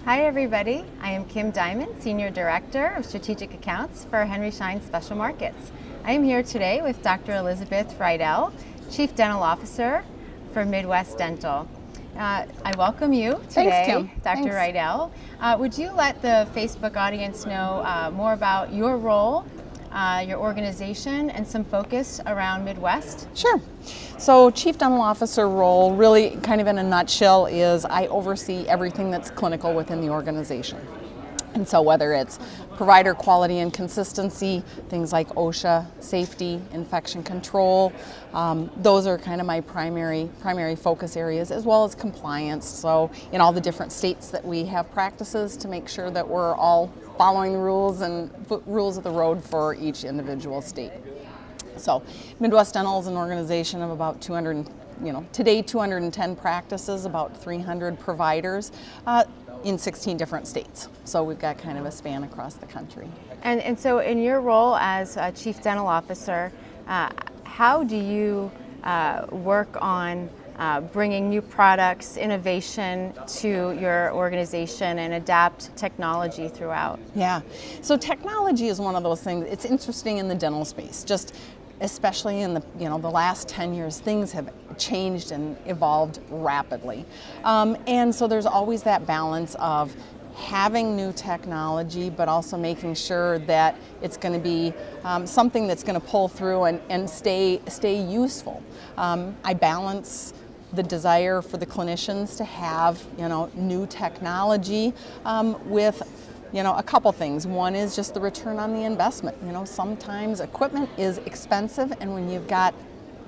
Hi everybody, I am Kim Diamond, Senior Director of Strategic Accounts for Henry Schein Special Markets. I am here today with Dr. Elizabeth Rydell, Chief Dental Officer for Midwest Dental. I welcome you today, Thanks, Kim. Dr. Thanks. Rydell. Would you let the Facebook audience know more about your role, your organization, and some focus around Midwest? Sure. So Chief Dental Officer role, really kind of in a nutshell, is I oversee everything that's clinical within the organization. And so whether it's provider quality and consistency, things like OSHA, safety, infection control, those are kind of my primary focus areas, as well as compliance. So in all the different states that we have practices to make sure that we're all following the rules and rules of the road for each individual state. So Midwest Dental is an organization of about 210 practices, about 300 providers in 16 different states. So we've got kind of a span across the country. And so in your role as a Chief Dental Officer, how do you work on bringing new products, innovation to your organization and adapt technology throughout? Yeah, so technology is one of those things. It's interesting in the dental space, just especially in the last 10 years, things have changed and evolved rapidly. And so there's always that balance of having new technology, but also making sure that it's going to be something that's going to pull through and stay useful. I balance the desire for the clinicians to have new technology with a couple things. One is just the return on the investment. Sometimes equipment is expensive, and when you've got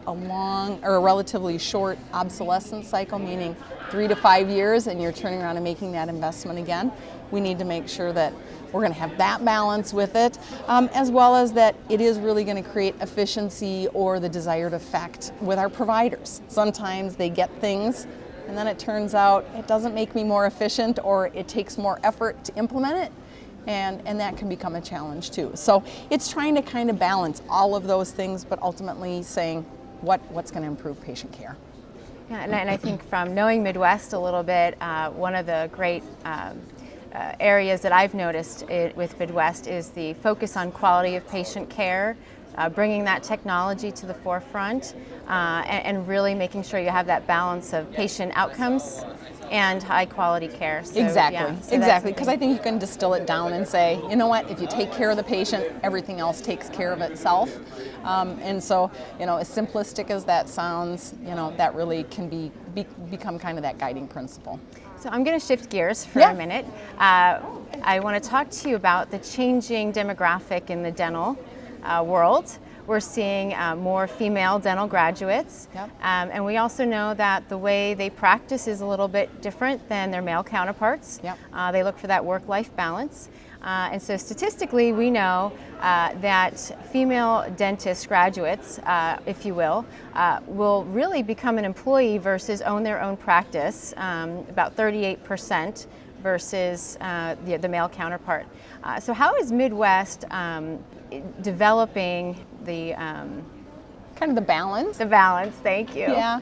a long or a relatively short obsolescence cycle, meaning 3 to 5 years, and you're turning around and making that investment again, we need to make sure that we're going to have that balance with it, as well as that it is really going to create efficiency or the desired effect with our providers. Sometimes they get things and then it turns out it doesn't make me more efficient, or it takes more effort to implement it, and that can become a challenge too. So it's trying to kind of balance all of those things, but ultimately saying what's going to improve patient care. Yeah, and I think from knowing Midwest a little bit, one of the great areas that I've noticed with Midwest is the focus on quality of patient care, bringing that technology to the forefront, and really making sure you have that balance of patient outcomes and high quality care. So, exactly. Because I think you can distill it down and say, you know what, if you take care of the patient, everything else takes care of itself. And so, as simplistic as that sounds, that really can become kind of that guiding principle. So I'm going to shift gears for a minute. I want to talk to you about the changing demographic in the dental world. We're seeing more female dental graduates, and we also know that the way they practice is a little bit different than their male counterparts. They look for that work-life balance. And so statistically, we know that female dentist graduates, if you will really become an employee versus own their own practice, about 38% versus the male counterpart. So how is Midwest developing the kind of the balance? The balance, thank you. Yeah,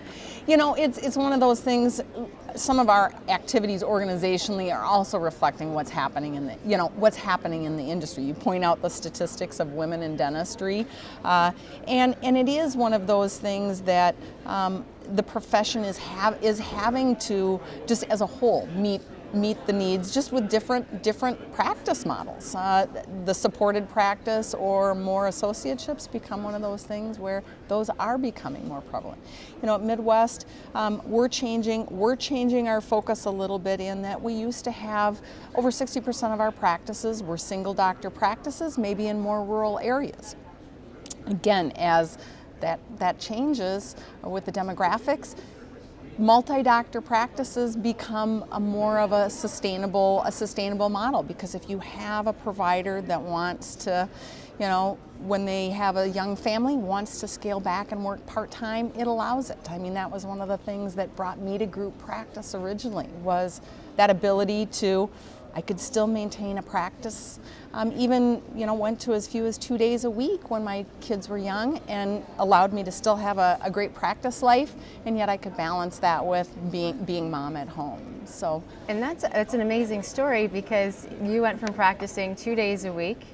it's one of those things. Some of our activities organizationally are also reflecting what's happening in the industry. You point out the statistics of women in dentistry, and it is one of those things that the profession is having to, just as a whole, meet the needs just with different practice models. The supported practice or more associateships become one of those things where those are becoming more prevalent. At Midwest, we're changing our focus a little bit in that we used to have over 60% of our practices were single doctor practices, maybe in more rural areas. Again, as that changes with the demographics, multi-doctor practices become more of a sustainable model, because if you have a provider that wants to, when they have a young family, wants to scale back and work part-time, it allows it. I mean, that was one of the things that brought me to group practice originally, was that ability to, I could still maintain a practice, even went to as few as 2 days a week when my kids were young, and allowed me to still have a great practice life, and yet I could balance that with being mom at home. So, And that's an amazing story, because you went from practicing 2 days a week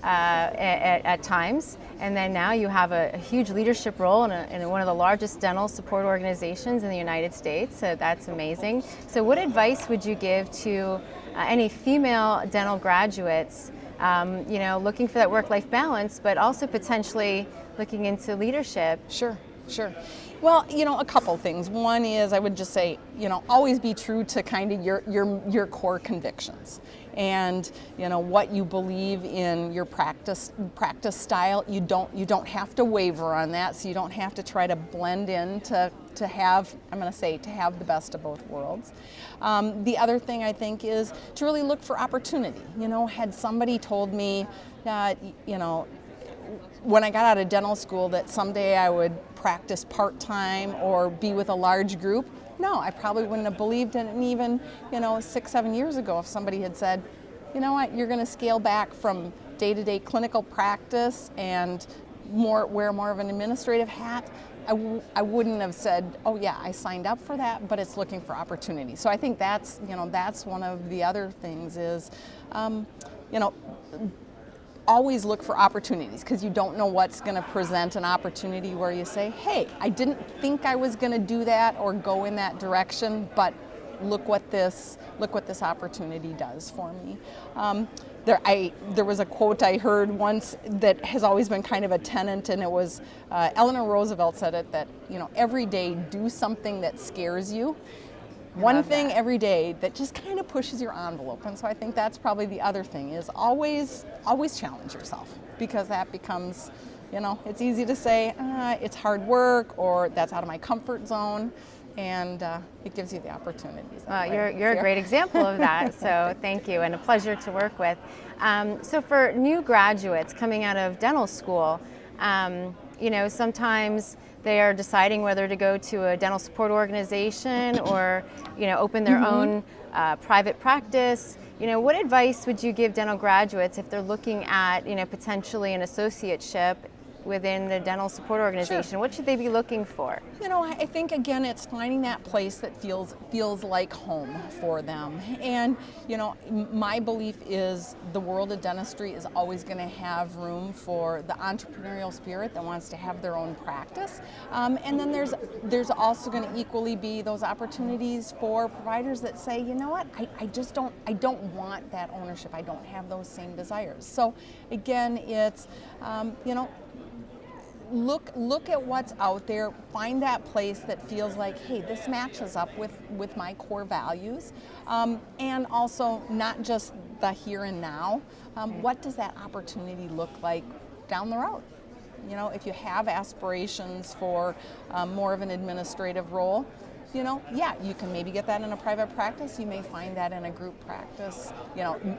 at times, and then now you have a huge leadership role in one of the largest dental support organizations in the United States. So that's amazing. So what advice would you give to any female dental graduates, looking for that work-life balance, but also potentially looking into leadership? Sure. Well, a couple things. One is, I would just say, always be true to kind of your core convictions, and what you believe in your practice style. You don't have to waver on that, so you don't have to try to blend in to have, I'm going to say, to have the best of both worlds. The other thing I think is to really look for opportunity. Had somebody told me that, when I got out of dental school, that someday I would practice part-time or be with a large group, no, I probably wouldn't have believed in it. And even 6-7 years ago, if somebody had said, you know what, you're going to scale back from day-to-day clinical practice and wear more of an administrative hat, I wouldn't have said, oh yeah, I signed up for that, but it's looking for opportunity. So I think that's one of the other things is, always look for opportunities, because you don't know what's going to present an opportunity where you say, hey, I didn't think I was going to do that or go in that direction, but look what this opportunity does for me. There was a quote I heard once that has always been kind of a tenet, and it was Eleanor Roosevelt said it, that every day do something that scares you. One thing every day that just kind of pushes your envelope. And so I think that's probably the other thing, is always challenge yourself, because that becomes, it's easy to say, it's hard work, or that's out of my comfort zone, and it gives you the opportunities. You're a great example of that, so thank you, and a pleasure to work with. So for new graduates coming out of dental school, sometimes they are deciding whether to go to a dental support organization or, open their own private practice. What advice would you give dental graduates if they're looking at, potentially an associateship within the dental support organization? Sure. What should they be looking for? I think, again, it's finding that place that feels like home for them. And my belief is the world of dentistry is always going to have room for the entrepreneurial spirit that wants to have their own practice. And then there's also going to equally be those opportunities for providers that say, you know what, I don't want that ownership. I don't have those same desires. So again, it's look at what's out there, find that place that feels like, hey, this matches up with my core values, and also not just the here and now. What does that opportunity look like down the road? If you have aspirations for more of an administrative role, you can maybe get that in a private practice. You may find that in a group practice,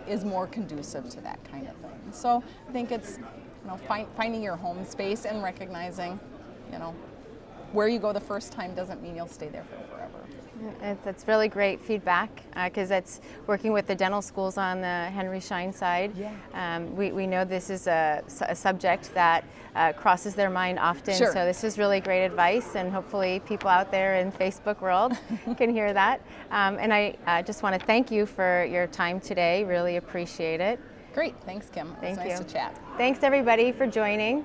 is more conducive to that kind of thing. So I think it's finding your home space and recognizing, where you go the first time doesn't mean you'll stay there for forever. That's really great feedback, because that's working with the dental schools on the Henry Schein side. Yeah. We know this is a subject that crosses their mind often. Sure. So this is really great advice, and hopefully people out there in Facebook world can hear that. And I just want to thank you for your time today. Really appreciate it. Great. Thanks, Kim. Thank you. It's nice to chat. Thanks everybody for joining.